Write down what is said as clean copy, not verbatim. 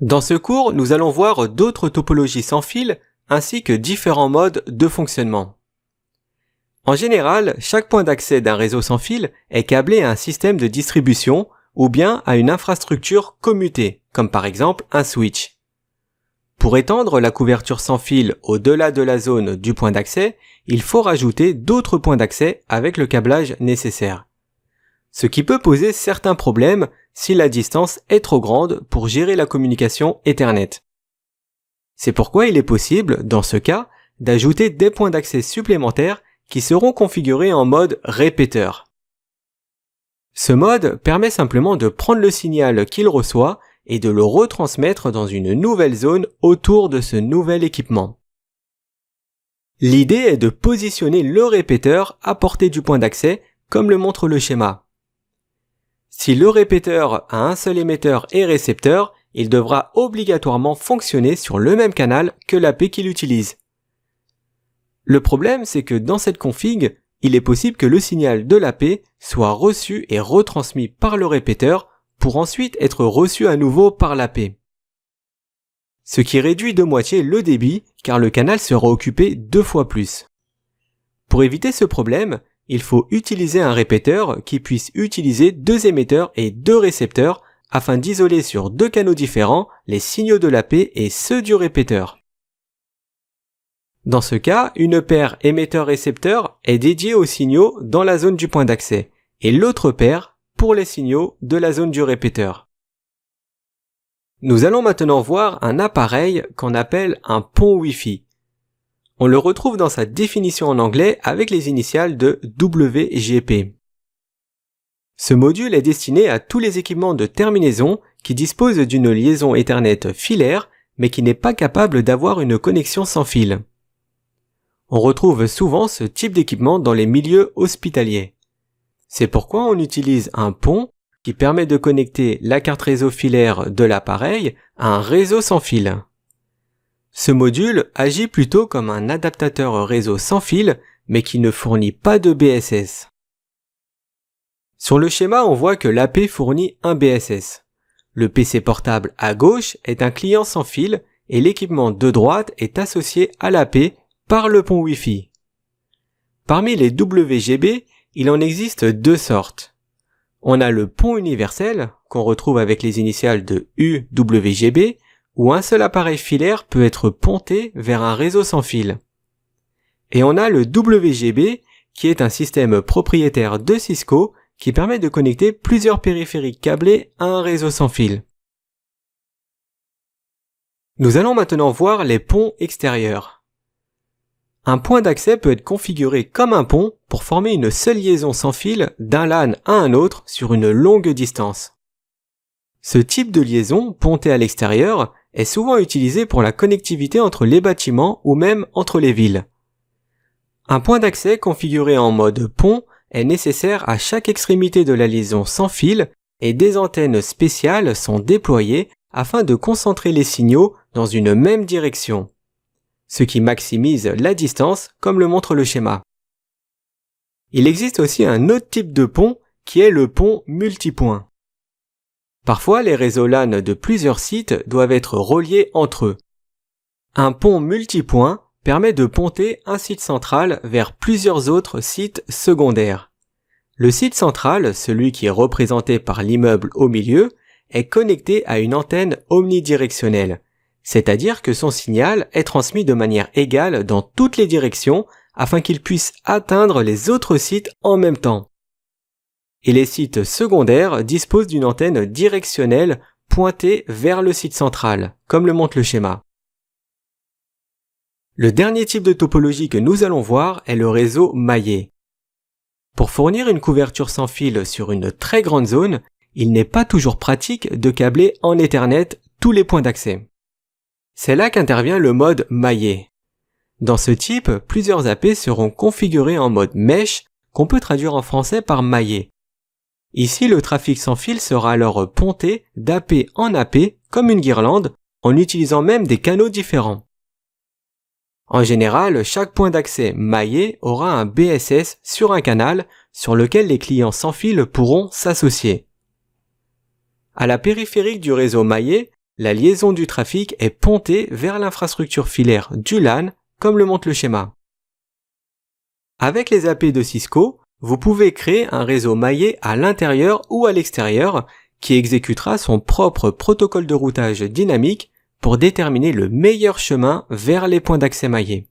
Dans ce cours, nous allons voir d'autres topologies sans fil ainsi que différents modes de fonctionnement. En général, chaque point d'accès d'un réseau sans fil est câblé à un système de distribution ou bien à une infrastructure commutée, comme par exemple un switch. Pour étendre la couverture sans fil au-delà de la zone du point d'accès, il faut rajouter d'autres points d'accès avec le câblage nécessaire. Ce qui peut poser certains problèmes si la distance est trop grande pour gérer la communication Ethernet. C'est pourquoi il est possible, dans ce cas, d'ajouter des points d'accès supplémentaires qui seront configurés en mode répéteur. Ce mode permet simplement de prendre le signal qu'il reçoit et de le retransmettre dans une nouvelle zone autour de ce nouvel équipement. L'idée est de positionner le répéteur à portée du point d'accès, comme le montre le schéma. Si le répéteur a un seul émetteur et récepteur, il devra obligatoirement fonctionner sur le même canal que l'AP qu'il utilise. Le problème, c'est que dans cette config, il est possible que le signal de l'AP soit reçu et retransmis par le répéteur pour ensuite être reçu à nouveau par l'AP. Ce qui réduit de moitié le débit car le canal sera occupé 2 fois plus. Pour éviter ce problème, il faut utiliser un répéteur qui puisse utiliser 2 émetteurs et 2 récepteurs afin d'isoler sur 2 canaux différents les signaux de l'AP et ceux du répéteur. Dans ce cas, une paire émetteur-récepteur est dédiée aux signaux dans la zone du point d'accès et l'autre paire pour les signaux de la zone du répéteur. Nous allons maintenant voir un appareil qu'on appelle un pont Wi-Fi. On le retrouve dans sa définition en anglais avec les initiales de WGP. Ce module est destiné à tous les équipements de terminaison qui disposent d'une liaison Ethernet filaire mais qui n'est pas capable d'avoir une connexion sans fil. On retrouve souvent ce type d'équipement dans les milieux hospitaliers. C'est pourquoi on utilise un pont qui permet de connecter la carte réseau filaire de l'appareil à un réseau sans fil. Ce module agit plutôt comme un adaptateur réseau sans fil, mais qui ne fournit pas de BSS. Sur le schéma, on voit que l'AP fournit un BSS. Le PC portable à gauche est un client sans fil et l'équipement de droite est associé à l'AP par le pont Wi-Fi. Parmi les WGB, il en existe 2 sortes. On a le pont universel, qu'on retrouve avec les initiales de UWGB, où un seul appareil filaire peut être ponté vers un réseau sans fil. Et on a le WGB, qui est un système propriétaire de Cisco qui permet de connecter plusieurs périphériques câblés à un réseau sans fil. Nous allons maintenant voir les ponts extérieurs. Un point d'accès peut être configuré comme un pont pour former une seule liaison sans fil d'un LAN à un autre sur une longue distance. Ce type de liaison, pontée à l'extérieur, est souvent utilisé pour la connectivité entre les bâtiments ou même entre les villes. Un point d'accès configuré en mode pont est nécessaire à chaque extrémité de la liaison sans fil et des antennes spéciales sont déployées afin de concentrer les signaux dans une même direction, ce qui maximise la distance comme le montre le schéma. Il existe aussi un autre type de pont qui est le pont multipoint. Parfois, les réseaux LAN de plusieurs sites doivent être reliés entre eux. Un pont multipoint permet de ponter un site central vers plusieurs autres sites secondaires. Le site central, celui qui est représenté par l'immeuble au milieu, est connecté à une antenne omnidirectionnelle, c'est-à-dire que son signal est transmis de manière égale dans toutes les directions afin qu'il puisse atteindre les autres sites en même temps. Et les sites secondaires disposent d'une antenne directionnelle pointée vers le site central, comme le montre le schéma. Le dernier type de topologie que nous allons voir est le réseau maillé. Pour fournir une couverture sans fil sur une très grande zone, il n'est pas toujours pratique de câbler en Ethernet tous les points d'accès. C'est là qu'intervient le mode maillé. Dans ce type, plusieurs AP seront configurés en mode mesh, qu'on peut traduire en français par maillé. Ici, le trafic sans fil sera alors ponté d'AP en AP comme une guirlande, en utilisant même des canaux différents. En général, chaque point d'accès maillé aura un BSS sur un canal sur lequel les clients sans fil pourront s'associer. À la périphérique du réseau maillé, la liaison du trafic est pontée vers l'infrastructure filaire du LAN, comme le montre le schéma. Avec les API de Cisco, vous pouvez créer un réseau maillé à l'intérieur ou à l'extérieur qui exécutera son propre protocole de routage dynamique pour déterminer le meilleur chemin vers les points d'accès maillés.